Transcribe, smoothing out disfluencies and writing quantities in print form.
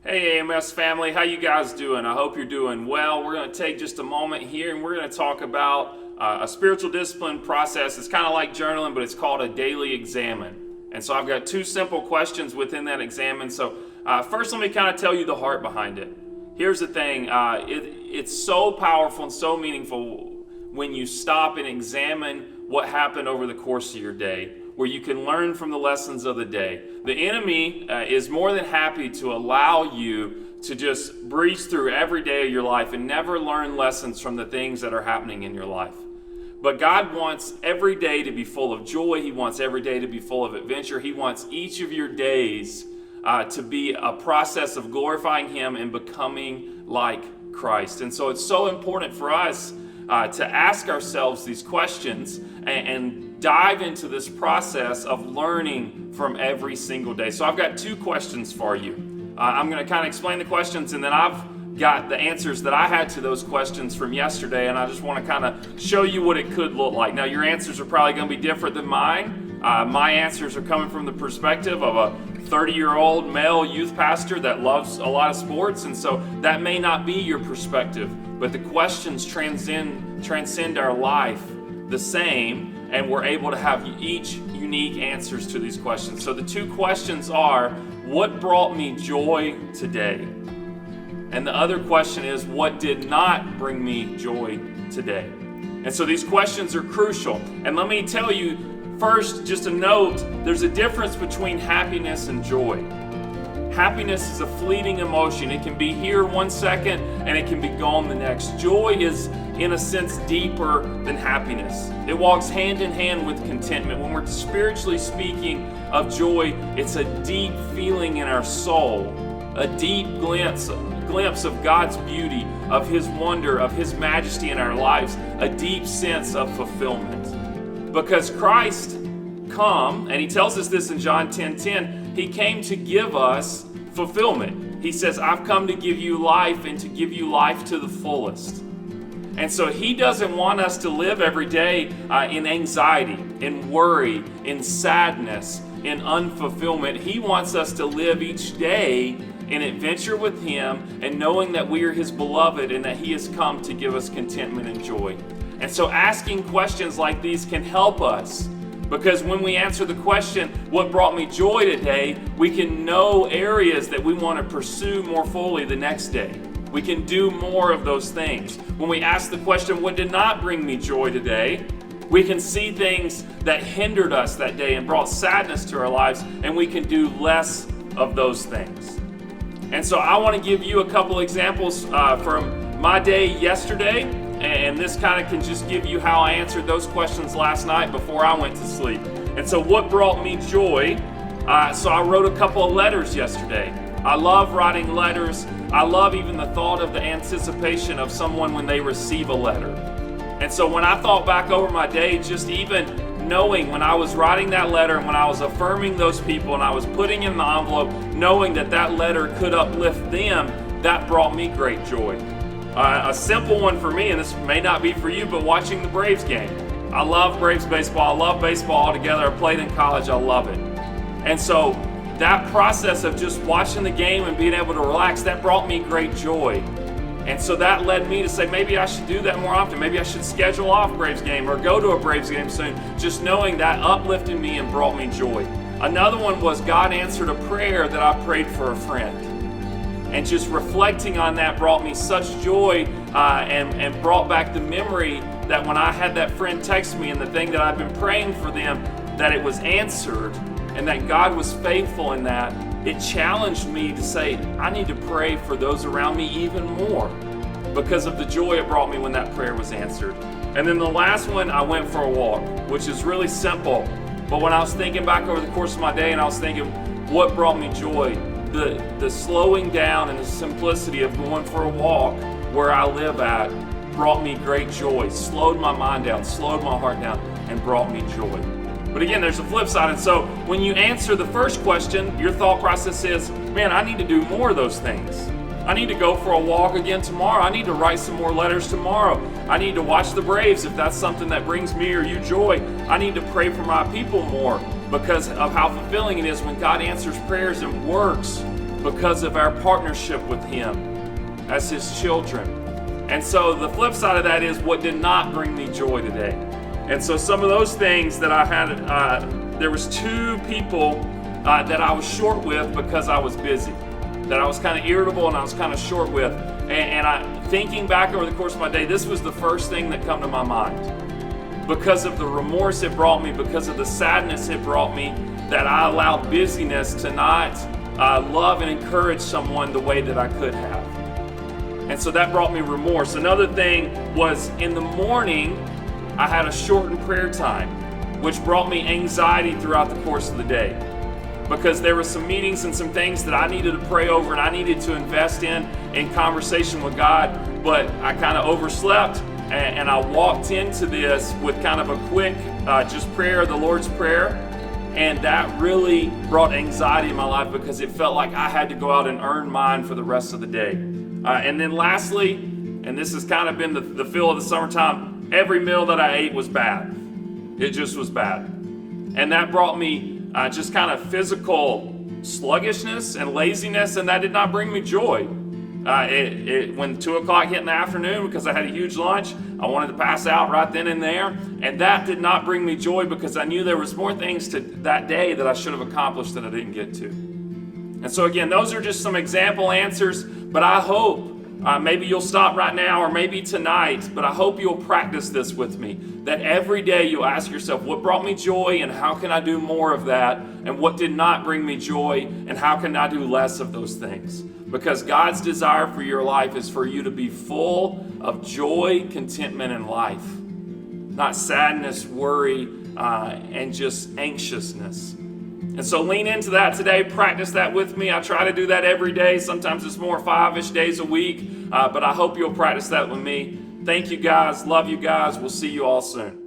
Hey AMS family, how you guys doing? I hope you're doing well. We're going to take just a moment here and we're going to talk about a spiritual discipline process. It's kind of like journaling, but it's called a daily examine. And so I've got two simple questions within that examine. So first, let me kind of tell you the heart behind it. Here's the thing, it's so powerful and so meaningful when you stop and examine what happened over the course of your day, where you can learn from the lessons of the day. The enemy is more than happy to allow you to just breeze through every day of your life and never learn lessons from the things that are happening in your life. But God wants every day to be full of joy. He wants every day to be full of adventure. He wants each of your days to be a process of glorifying Him and becoming like Christ. And so it's so important for us to ask ourselves these questions and dive into this process of learning from every single day. So I've got two questions for you. I'm going to kind of explain the questions, and then I've got the answers that I had to those questions from yesterday, and I just want to kind of show you what it could look like. Now, your answers are probably going to be different than mine. My answers are coming from the perspective of a 30-year-old male youth pastor that loves a lot of sports, and so that may not be your perspective, but the questions transcend our life the same, and we're able to have each unique answers to these questions. So the two questions are, what brought me joy today? And the other question is, what did not bring me joy today? And so these questions are crucial. And let me tell you, first, just a note, there's a difference between happiness and joy. Happiness is a fleeting emotion. It can be here 1 second and it can be gone the next. Joy is, in a sense, deeper than happiness. It walks hand in hand with contentment. When we're spiritually speaking of joy, it's a deep feeling in our soul, a deep glimpse of God's beauty, of His wonder, of His majesty in our lives, a deep sense of fulfillment. Because Christ come, and He tells us this in John 10:10, He came to give us fulfillment. He says, I've come to give you life and to give you life to the fullest. And so He doesn't want us to live every day in anxiety, in worry, in sadness, in unfulfillment. He wants us to live each day in adventure with Him and knowing that we are His beloved and that He has come to give us contentment and joy. And so asking questions like these can help us, because when we answer the question, what brought me joy today, we can know areas that we want to pursue more fully the next day. We can do more of those things. When we ask the question, what did not bring me joy today, we can see things that hindered us that day and brought sadness to our lives, and we can do less of those things. And so I want to give you a couple examples from my day yesterday, and this kind of can just give you how I answered those questions last night before I went to sleep. And so what brought me joy? So I wrote a couple of letters yesterday. I love writing letters. I love even the thought of the anticipation of someone when they receive a letter. And so when I thought back over my day, just even knowing when I was writing that letter and when I was affirming those people and I was putting in the envelope, knowing that that letter could uplift them, that brought me great joy. A simple one for me, and this may not be for you, but watching the Braves game. I love Braves baseball. I love baseball altogether. I played in college. I love it. And so that process of just watching the game and being able to relax, that brought me great joy. And so that led me to say, maybe I should do that more often. Maybe I should schedule off Braves game or go to a Braves game soon. Just knowing that uplifted me and brought me joy. Another one was God answered a prayer that I prayed for a friend. And just reflecting on that brought me such joy and brought back the memory that when I had that friend text me and the thing that I've been praying for them, that it was answered and that God was faithful in that. It challenged me to say, I need to pray for those around me even more because of the joy it brought me when that prayer was answered. And then the last one, I went for a walk, which is really simple. But when I was thinking back over the course of my day and I was thinking, what brought me joy? The slowing down and the simplicity of going for a walk where I live at brought me great joy, slowed my mind down, slowed my heart down, and brought me joy. But again, there's a flip side. And so when you answer the first question, your thought process is, man, I need to do more of those things. I need to go for a walk again tomorrow. I need to write some more letters tomorrow. I need to watch the Braves if that's something that brings me or you joy. I need to pray for my people more because of how fulfilling it is when God answers prayers and works because of our partnership with Him as His children. And so the flip side of that is what did not bring me joy today. And so some of those things that I had, there was 2 people that I was short with because I was busy, that I was kind of irritable and I was kind of short with. And I, thinking back over the course of my day, this was the first thing that come to my mind. Because of the remorse it brought me, because of the sadness it brought me, that I allowed busyness to not love and encourage someone the way that I could have. And so that brought me remorse. Another thing was in the morning, I had a shortened prayer time, which brought me anxiety throughout the course of the day. Because there were some meetings and some things that I needed to pray over and I needed to invest in conversation with God, but I kind of overslept and I walked into this with kind of a quick just prayer, the Lord's Prayer, and that really brought anxiety in my life because it felt like I had to go out and earn mine for the rest of the day. And then lastly, and this has kind of been the feel of the summertime, every meal that I ate was bad. It just was bad. And that brought me just kind of physical sluggishness and laziness, and that did not bring me joy. When 2 o'clock hit in the afternoon, because I had a huge lunch, I wanted to pass out right then and there, and that did not bring me joy because I knew there was more things to that day that I should have accomplished that I didn't get to. And so again, those are just some example answers, but I hope maybe you'll stop right now or maybe tonight, but I hope you'll practice this with me, that every day you'll ask yourself, what brought me joy and how can I do more of that? And what did not bring me joy and how can I do less of those things? Because God's desire for your life is for you to be full of joy, contentment, and life, not sadness, worry, and just anxiousness. And so lean into that today. Practice that with me. I try to do that every day. Sometimes it's more 5-ish days a week, but I hope you'll practice that with me. Thank you guys. Love you guys. We'll see you all soon.